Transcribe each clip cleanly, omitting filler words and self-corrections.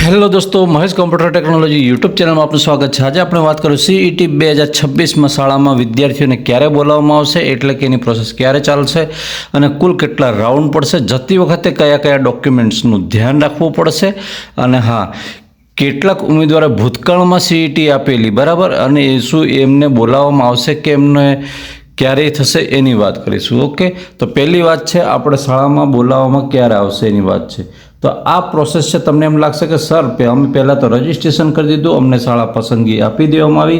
Hello દોસ્તો, Mahesh computer technology YouTube ચેનલમાં આપનું સ્વાગત છે। આજે આપણે વાત કરીશું સીઈટી 2026માં શાળામાં વિદ્યાર્થીઓને ક્યારે બોલાવવામાં આવશે, એટલે કે એની પ્રોસેસ ક્યારે ચાલશે અને કુલ કેટલા રાઉન્ડ પડશે, જતી વખતે કયા કયા ડોક્યુમેન્ટ્સનું ધ્યાન રાખવું પડશે અને હા, કેટલાક ઉમેદવારે ભૂતકાળમાં સીઈટી આપેલી બરાબર, અને શું એમને બોલાવવામાં આવશે કે એમને ક્યારે થશે એની વાત કરીશું। ઓકે, તો પહેલી વાત છે આપણે શાળામાં બોલાવવામાં ક્યારે આવશે એની વાત છે। તો આ પ્રોસેસ છે, તમને એમ લાગશે કે સર અમે પહેલાં તો રજિસ્ટ્રેશન કરી દીધું, અમને શાળા પસંદગી આપી દેવામાં આવી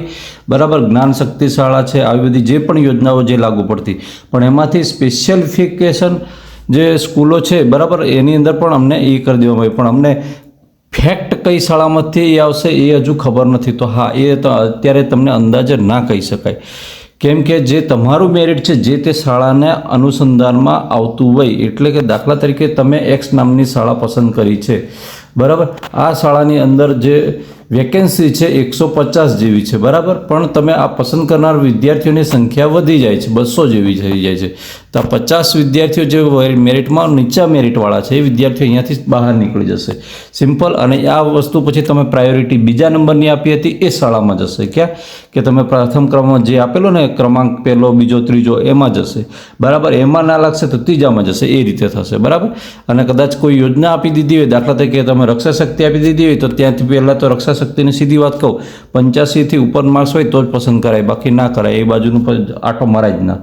બરાબર, જ્ઞાન શક્તિ શાળા છે, આવી બધી જે પણ યોજનાઓ જે લાગુ પડતી, પણ એમાંથી સ્પેશિયલિફિકેશન જે સ્કૂલો છે બરાબર, એની અંદર પણ અમને એ કરી દેવામાં આવી, પણ અમને ફેક્ટ કઈ શાળામાંથી એ આવશે એ હજુ ખબર નથી। તો હા, એ તો અત્યારે તમને અંદાજે ના કહી શકાય, કેમ કે જે તમારું મેરિટ છે જે તે શાળાને અનુસંધાનમાં આવતું હોય, એટલે કે દાખલા તરીકે તમે એક્સ નામની શાળા પસંદ કરી છે બરાબર, આ શાળાની અંદર જે વેકેન્સી છે 150 જેવી છે બરાબર, પણ તમે આ પસંદ કરનાર વિદ્યાર્થીઓની સંખ્યા વધી જાય છે, 200 જેવી થઈ જાય છે, તો 50 વિદ્યાર્થીઓ જે મેરિટમાં નીચા મેરિટવાળા છે એ વિદ્યાર્થીઓ અહીંયાથી બહાર નીકળી જશે, સિમ્પલ। અને આ વસ્તુ પછી તમે પ્રાયોરિટી બીજા નંબરની આપી હતી એ શાળામાં જશે, ક્યાં કે તમે પ્રથમ ક્રમમાં જે આપેલો ને ક્રમાંક પહેલો બીજો ત્રીજો એમાં જશે બરાબર, એમાં ના લાગશે તો ત્રીજામાં જશે, એ રીતે થશે બરાબર। અને કદાચ કોઈ યોજના આપી દીધી હોય, દાખલા તરીકે તમે રક્ષા શક્તિ આપી દીધી હોય, તો ત્યાંથી પહેલાં તો રક્ષા શક્તિની સીધી વાત કહું, 85થી ઉપર માર્ક્સ હોય તો જ પસંદ કરાય, બાકી ના કરાય, એ બાજુનું આટો મરાય જ ના,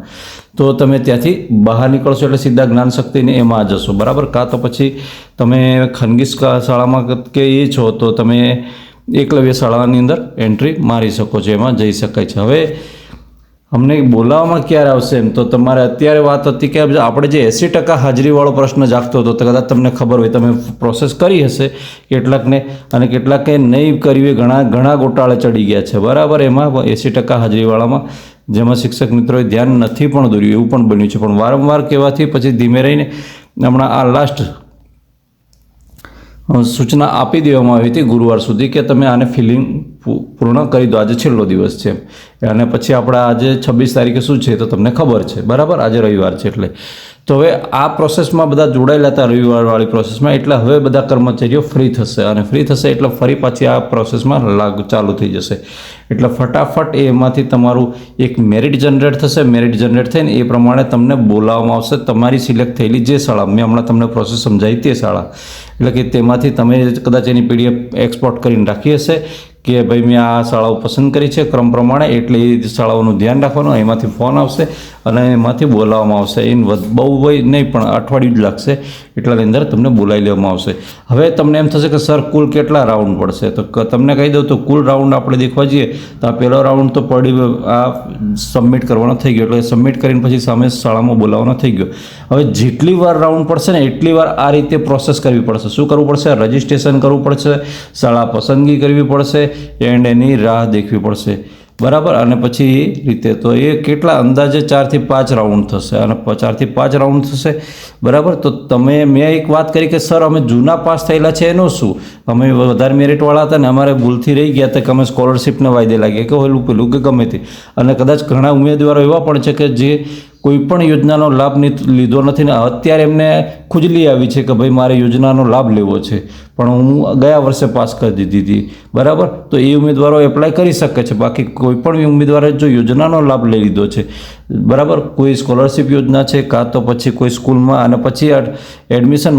તો તમે ત્યાંથી બહાર નીકળશો એટલે સીધા જ્ઞાન શક્તિને એમાં જશો બરાબર। કાં તો પછી તમે ખાનગી શાળામાં કે એ છો તો તમે એકલવ્ય શાળાની અંદર એન્ટ્રી મારી શકો છો, એમાં જઈ શકાય છે। હવે અમને બોલાવવામાં ક્યારે આવશે એમ, તો તમારે અત્યારે વાત હતી કે આપણે જે 80% હાજરીવાળો પ્રશ્ન જાગતો હતો, તો કદાચ તમને ખબર હોય, તમે પ્રોસેસ કરી હશે કેટલાકને, અને કેટલાકે નહીં કરી હોય, ઘણા ગોટાળે ચડી ગયા છે બરાબર, એમાં 80% હાજરીવાળામાં જેમાં શિક્ષક મિત્રોએ ધ્યાન નથી પણ દોર્યું, એવું પણ બન્યું છે, પણ વારંવાર કહેવાથી પછી ધીમે રહીને હમણાં આ લાસ્ટ સૂચના આપી દેવામાં આવી હતી ગુરુવાર સુધી કે તમે આને ફિલિંગ પૂર્ણ કરી દો, આજે છેલ્લો દિવસ છે, અને પછી આપણે આજે 26 તારીખે શું છે તો તમને ખબર છે બરાબર, આજે રવિવાર છે એટલે। તો હવે આ પ્રોસેસમાં બધા જોડાયેલા હતા રવિવારવાળી પ્રોસેસમાં, એટલે હવે બધા કર્મચારીઓ ફ્રી થશે, અને ફ્રી થશે એટલે ફરી પાછી આ પ્રોસેસમાં ચાલુ થઈ જશે, એટલે ફટાફટ એમાંથી તમારું એક મેરિટ જનરેટ થશે, મેરિટ જનરેટ થઈને એ પ્રમાણે તમને બોલાવવામાં આવશે તમારી સિલેક્ટ થયેલી જે શાળા, મેં હમણાં તમને પ્રોસેસ સમજાવી તે શાળા, એટલે કે તેમાંથી તમે કદાચ એની PDF એક્સપોર્ટ કરીને રાખી હશે કે ભાઈ મેં આ શાળાઓ પસંદ કરી છે ક્રમ પ્રમાણે, એટલે એ શાળાઓનું ધ્યાન રાખવાનું, એમાંથી ફોન આવશે અને એમાંથી બોલાવવામાં આવશે, એ બહુ હોય નહીં પણ અઠવાડિયું જ લાગશે, એટલાની અંદર તમને બોલાવી લેવામાં આવશે। હવે તમને એમ થશે કે સર કુલ કેટલા રાઉન્ડ પડશે, તો તમને કહી દઉં તો કુલ રાઉન્ડ આપણે દેખવા જઈએ તો આ પહેલો રાઉન્ડ તો આ સબમિટ કરવાનો થઈ ગયો, એટલે સબમિટ કરીને પછી સામે શાળામાં બોલાવવાનો થઈ ગયો। હવે જેટલી વાર રાઉન્ડ પડશે ને એટલી વાર આ રીતે પ્રોસેસ કરવી પડશે, શું કરવું પડશે, રજિસ્ટ્રેશન કરવું પડશે, શાળા પસંદગી કરવી પડશે, એન્ડ એની રાહ દેખવી પડશે બરાબર, અને પછી એ રીતે તો એ કેટલા અંદાજે 4 થી 5 રાઉન્ડ થશે, અને 4 થી 5 રાઉન્ડ થશે બરાબર। તો મેં એક વાત કરી કે સર અમે જૂના પાસ થયેલા છે એનું શું, અમે વધારે મેરિટવાળા હતા ને અમારે ભૂલથી રહી ગયા હતા કે અમે સ્કોલરશીપને વાયદે લાગ્યા કે ઓલું પેલું કે ગમે તે, અને કદાચ ઘણા ઉમેદવારો એવા પણ છે કે જે કોઈ પણ યોજનાનો લાભ લીધો નથી ને અત્યારે એમને ખુજલી આવી છે કે ભાઈ મારે યોજનાનો લાભ લેવો છે, પણ હું ગયા વર્ષે પાસ કરી દીધી હતી બરાબર, તો એ ઉમેદવારો એપ્લાય કરી શકે છે, બાકી કોઈ પણ ઉમેદવારે જો યોજનાનો લાભ લઈ લીધો છે બરાબર, કોઈ સ્કોલરશિપ યોજના છે કાં તો પછી કોઈ સ્કૂલમાં, અને પછી એડમિશન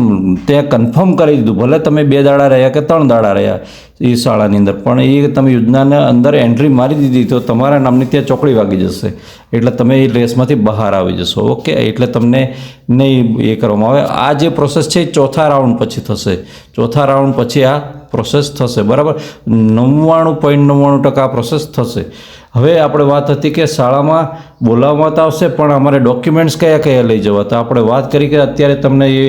ત્યાં કન્ફર્મ કરી દીધું, ભલે તમે 2 દાડા રહ્યા કે 3 દાડા રહ્યા એ શાળાની અંદર, પણ એ તમે યોજનાના અંદર એન્ટ્રી મારી દીધી તો તમારા નામની ત્યાં ચોકડી વાગી જશે, એટલે તમે એ રેસમાંથી બહાર આવી જશો। ઓકે, એટલે તમને નહીં એ કરવામાં આવે। આ જે પ્રોસેસ છે એ ચોથા રાઉન્ડ પછી થશે, ચોથા રાઉન્ડ પછી આ પ્રોસેસ થશે બરાબર, 99.99% આ પ્રોસેસ થશે। હવે આપણે વાત હતી કે શાળામાં બોલાવવામાં તો આવશે, પણ અમારે ડોક્યુમેન્ટ્સ કયા કયા લઈ જવા, તો આપણે વાત કરી કે અત્યારે તમને એ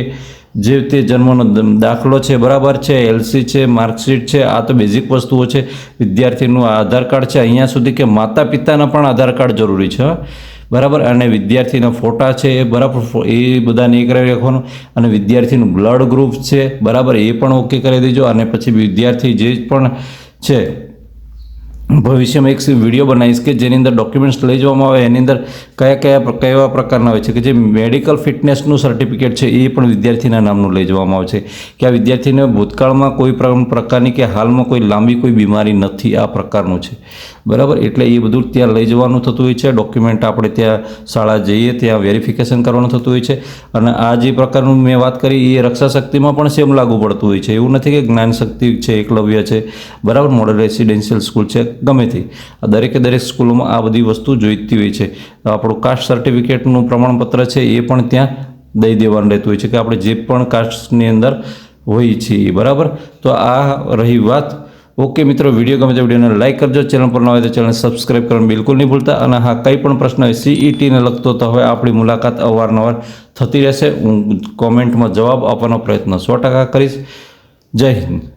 જે તે જન્મનો દાખલો છે બરાબર છે, LC છે, માર્કશીટ છે, આ તો બેઝિક વસ્તુઓ છે, વિદ્યાર્થીનું આધાર કાર્ડ છે, અહીંયા સુધી કે માતા પિતાના પણ આધાર કાર્ડ જરૂરી છે બરાબર, અને વિદ્યાર્થીના ફોટા છે એ બરાબર, એ બધાને એ કરાવી રાખવાનું, અને વિદ્યાર્થીનું બ્લડ ગ્રુપ છે બરાબર, એ પણ ઓકે કરી દેજો। અને પછી વિદ્યાર્થી જે પણ છે ભવિષ્યમાં એક વિડીયો બનાવીશ કે જેની અંદર ડોક્યુમેન્ટ્સ લઈ જવામાં આવે, એની અંદર કેવા પ્રકારના હોય છે કે જે મેડિકલ ફિટનેસનું સર્ટિફિકેટ છે એ પણ વિદ્યાર્થીના નામનું લઈ જવામાં આવે છે કે આ વિદ્યાર્થીને ભૂતકાળમાં કોઈ પ્રકારની કે હાલમાં કોઈ લાંબી કોઈ બીમારી નથી, આ પ્રકારનું છે, બરાબર. એટલે એ બધું ત્યાં લઈ જવાનું થતું હોય છે. ડોક્યુમેન્ટ આપણે ત્યાં શાળા જઈએ ત્યાં વેરિફિકેશન કરવાનું થતું હોય છે. અને આ જે પ્રકારનું મેં વાત કરી એ રક્ષા શક્તિમાં પણ સેમ લાગુ પડતું હોય છે. એવું નથી કે જ્ઞાન શક્તિ છે, એકલવ્ય છે, બરાબર, મોડલ રેસિડેન્શિયલ સ્કૂલ છે, ગમે તે, દરેકે દરેક સ્કૂલોમાં આ બધી વસ્તુ જોઈતી હોય છે. આપણું કાસ્ટ સર્ટિફિકેટનું પ્રમાણપત્ર છે એ પણ ત્યાં દઈ દેવાનું રહેતું હોય છે કે આપણે જે પણ કાસ્ટની અંદર હોઈએ છીએ, બરાબર. તો આ રહી વાત. ઓકે મિત્રો, વિડીયો ગમે તો વિડીયોને લાઇક કરજો, ચેનલ પર ન હોય તો ચેનલ સબસ્ક્રાઈબ કરવાનું બિલકુલ નહીં ભૂલતા. અને હા, કંઈ પણ પ્રશ્ન હોય CETને લગતો તો હવે આપણી મુલાકાત અવારનવાર થતી રહેશે. હું કોમેન્ટમાં જવાબ આપવાનો પ્રયત્ન 100% કરીશ. જય હિન્દ.